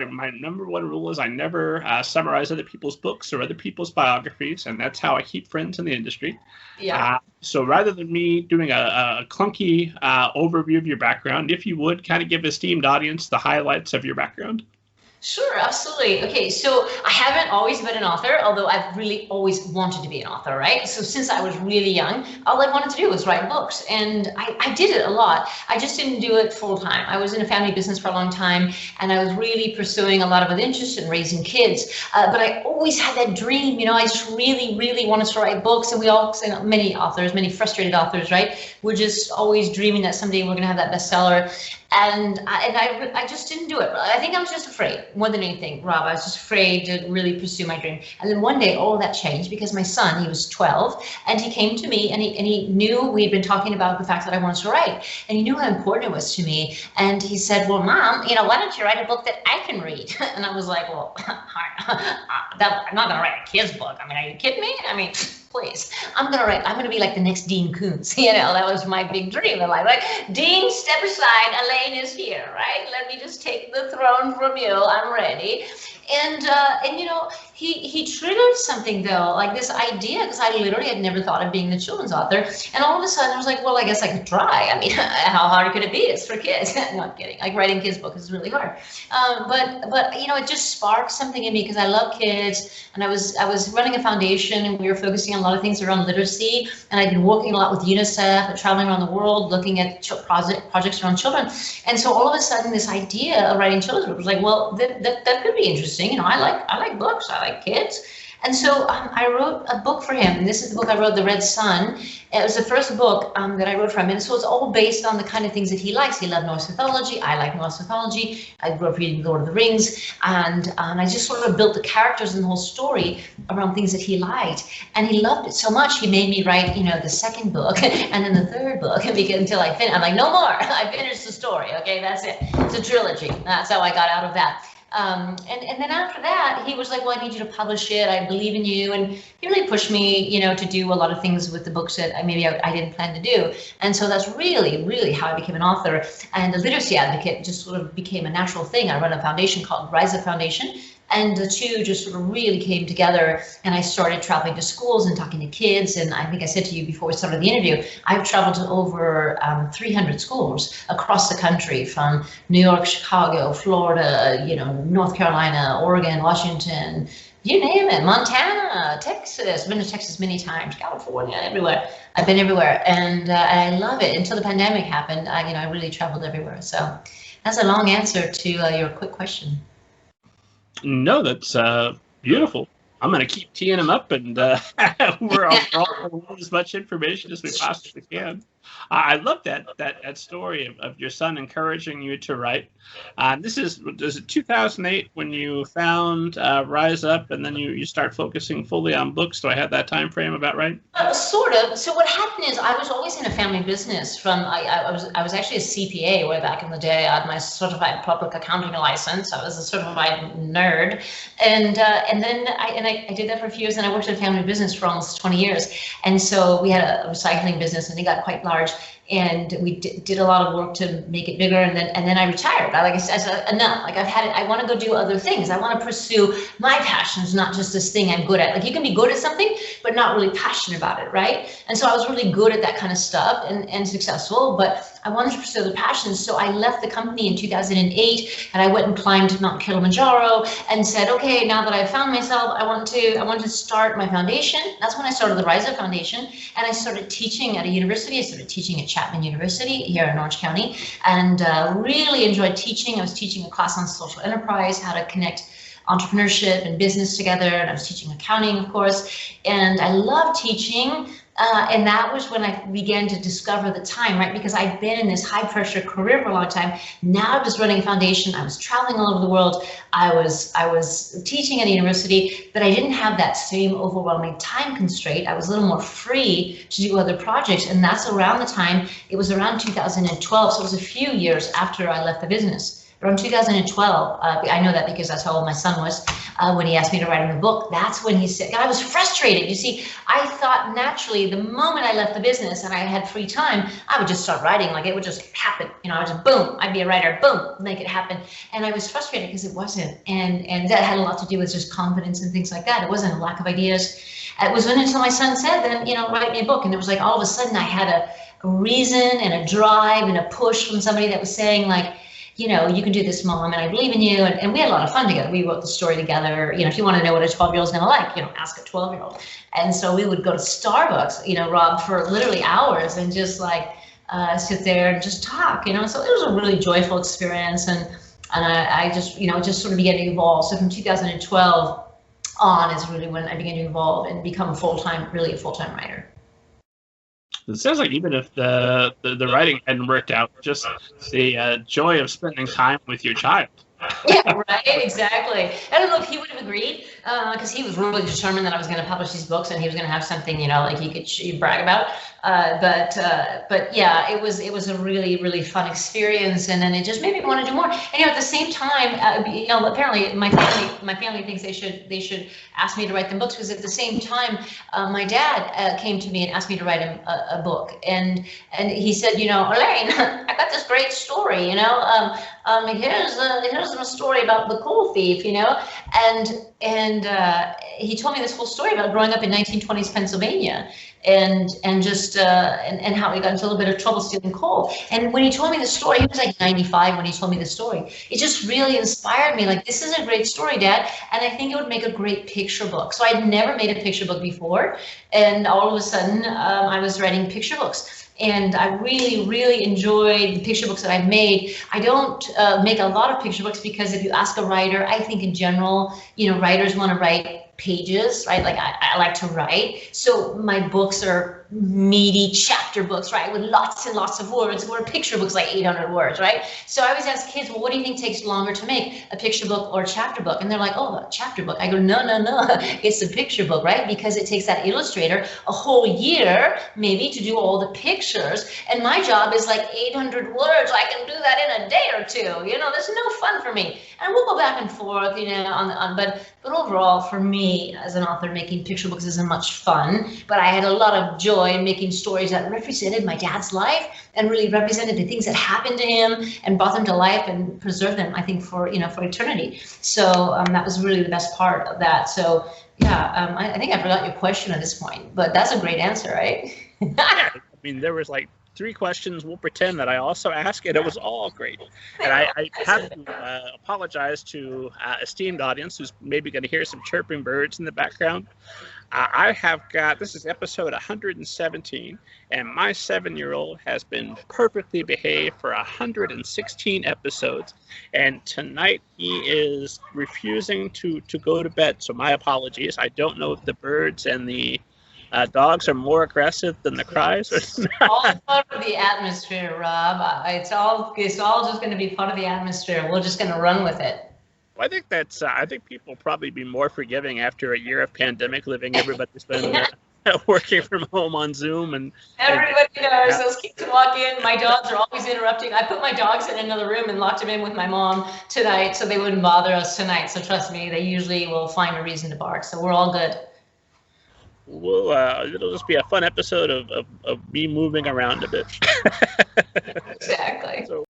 my number one rule is I never summarize other people's books or other people's biographies, and that's how I keep friends in the industry. Yeah. So rather than me doing a clunky overview of your background, if you would kind of give esteemed audience the highlights of your background. Sure, absolutely. Okay, so I haven't always been an author, although I've really always wanted to be an author, right? So since I was really young, all I wanted to do was write books, and I did it a lot. I just didn't do it full time. I was in a family business for a long time, and I was really pursuing a lot of other interests in raising kids. But I always had that dream, you know, I just really, really wanted to write books, and we all, many authors, many frustrated authors, right? We're just always dreaming that someday we're gonna have that bestseller. And I just didn't do it. I think I was just afraid more than anything, Rob. I was just afraid to really pursue my dream. And then one day all of that changed because my son, he was 12, and he came to me and he knew we had been talking about the fact that I wanted to write, and he knew how important it was to me. And he said, well, Mom, you know, why don't you write a book that I can read? And I was like, well, I'm not gonna write a kid's book. I mean, are you kidding me? I mean, please, I'm gonna be like the next Dean Koontz. You know, that was my big dream in life. Like, Dean, step aside, Alane is here, right? Let me just take the throne from you, I'm ready. And you know, he triggered something though, like this idea, because I literally had never thought of being the children's author. And all of a sudden I was like, well, I guess I could try. I mean, how hard could it be? It's for kids. No, I'm kidding. Like, writing kids' books is really hard. But you know, it just sparked something in me because I love kids, and I was running a foundation, and we were focusing on a lot of things around literacy. And I've been working a lot with UNICEF and traveling around the world, looking at projects around children. And so all of a sudden, this idea of writing children's books was like, well, that could be interesting. You know, I like books. I like kids. And so I wrote a book for him, and this is the book I wrote, The Red Sun. It was the first book that I wrote for him, and so it's all based on the kind of things that he likes. He loved Norse mythology. I like Norse mythology. I grew up reading Lord of the Rings, and I just sort of built the characters and the whole story around things that he liked, and he loved it so much. He made me write, you know, the second book and then the third book until I finished. I'm like, no more. I finished the story. Okay, that's it. It's a trilogy. That's how I got out of that. And then after that, he was like, well, I need you to publish it. I believe in you. And he really pushed me, you know, to do a lot of things with the books that I didn't plan to do. And so that's really, really how I became an author. And the literacy advocate just sort of became a natural thing. I run a foundation called Rise Up Foundation. And the two just sort of really came together, and I started traveling to schools and talking to kids. And I think I said to you before we started the interview, I've traveled to over 300 schools across the country, from New York, Chicago, Florida, you know, North Carolina, Oregon, Washington, you name it, Montana, Texas. I've been to Texas many times, California, everywhere. I've been everywhere, and I love it. Until the pandemic happened, I really traveled everywhere. So that's a long answer to your quick question. No, that's beautiful. I'm going to keep teeing them up, and we're all as much information as we possibly can. I love that story of your son encouraging you to write. This is 2008 when you found Rise Up, and then you start focusing fully on books. Do I have that time frame about right? Sort of. So what happened is I was always in a family business. I was actually a CPA way back in the day. I had my certified public accounting license. I was a certified nerd, and then I did that for a few years, and I worked in a family business for almost 20 years. And so we had a recycling business, and it got quite large. And we did a lot of work to make it bigger, and then I retired. I said, enough. Like, I've had it. I want to go do other things. I want to pursue my passions, not just this thing I'm good at. Like, you can be good at something, but not really passionate about it, right? And so I was really good at that kind of stuff and successful, but I wanted to pursue the passions. So I left the company in 2008, and I went and climbed Mount Kilimanjaro and said, okay, now that I've found myself, I want to start my foundation. That's when I started the Rise Up Foundation, and I started teaching at a university. I started teaching at Chapman University here in Orange County, and really enjoyed teaching. I was teaching a class on social enterprise, how to connect entrepreneurship and business together, and I was teaching accounting, of course, and I love teaching. And that was when I began to discover the time, right? Because I'd been in this high pressure career for a long time. Now I was running a foundation. I was traveling all over the world. I was teaching at a university, but I didn't have that same overwhelming time constraint. I was a little more free to do other projects. And that's around the time, it was around 2012. So it was a few years after I left the business. around 2012. I know that because that's how old my son was when he asked me to write him a book. That's when he said, I was frustrated. You see, I thought naturally the moment I left the business and I had free time, I would just start writing. Like it would just happen. You know, I would just boom, I'd be a writer, boom, make it happen. And I was frustrated because it wasn't. And that had a lot to do with just confidence and things like that. It wasn't a lack of ideas. It was until my son said, then, you know, write me a book. And it was like all of a sudden I had a reason and a drive and a push from somebody that was saying like, you know, you can do this, Mom, and I believe in you. And we had a lot of fun together. We wrote the story together. You know, if you want to know what a 12-year-old is going to like, you know, ask a 12-year-old. And so we would go to Starbucks, you know, Rob, for literally hours and just like sit there and just talk, you know. So it was a really joyful experience. And I just, you know, just sort of began to evolve. So from 2012 on is really when I began to evolve and become a full-time writer. It sounds like even if the writing hadn't worked out, just the joy of spending time with your child. Yeah, right, exactly. I don't know if he would have agreed, because he was really determined that I was going to publish these books and he was going to have something, you know, like he could brag about. But yeah, it was a really, really fun experience, and then it just made me want to do more. And you know, at the same time, you know, apparently my family thinks they should ask me to write them books, because at the same time, my dad came to me and asked me to write him a book, and he said, you know, Alane, I got this great story, you know, here's a story about the coal thief, you know, and he told me this whole story about growing up in 1920s Pennsylvania, and how he got into a little bit of trouble stealing coal. And when he told me the story, he was like 95 when he told me the story. It just really inspired me. Like, this is a great story, Dad, and I think it would make a great picture book. So I'd never made a picture book before, and all of a sudden I was writing picture books. And I really, really enjoyed the picture books that I've made. I don't make a lot of picture books because if you ask a writer, I think in general, you know, writers want to write pages, right? Like I like to write. So my books are meaty chapter books, right? With lots and lots of words, where picture books like 800 words, right? So I always ask kids, well, what do you think takes longer to make, a picture book or a chapter book? And they're like, oh, a chapter book. I go, no, it's a picture book, right? Because it takes that illustrator a whole year, maybe, to do all the pictures. And my job is like 800 words. I can do that in a day or two. You know, there's no fun for me. And we'll go back and forth, you know, but overall, for me as an author, making picture books isn't much fun, but I had a lot of joy in making stories that represented my dad's life and really represented the things that happened to him and brought them to life and preserved them, I think, for, you know, for eternity. So that was really the best part of that. So yeah, I think I forgot your question at this point, but that's a great answer, right? Yeah, I mean, there was like 3 questions. We'll pretend that I also asked, and it was all great. And I have to apologize to esteemed audience who's maybe going to hear some chirping birds in the background. I have got, this is episode 117, and my 7-year-old has been perfectly behaved for 116 episodes, and tonight he is refusing to go to bed, so my apologies. I don't know if the birds and the dogs are more aggressive than the cries. It's all part of the atmosphere, Rob. It's all just going to be part of the atmosphere. We're just going to run with it. Well, I think that's. I think people will probably be more forgiving after a year of pandemic living. Everybody's been working from home on Zoom, and everybody knows those kids walk in. My dogs are always interrupting. I put my dogs in another room and locked them in with my mom tonight, so they wouldn't bother us tonight. So trust me, they usually will find a reason to bark. So we're all good. Well, it'll just be a fun episode of me moving around a bit. Exactly. So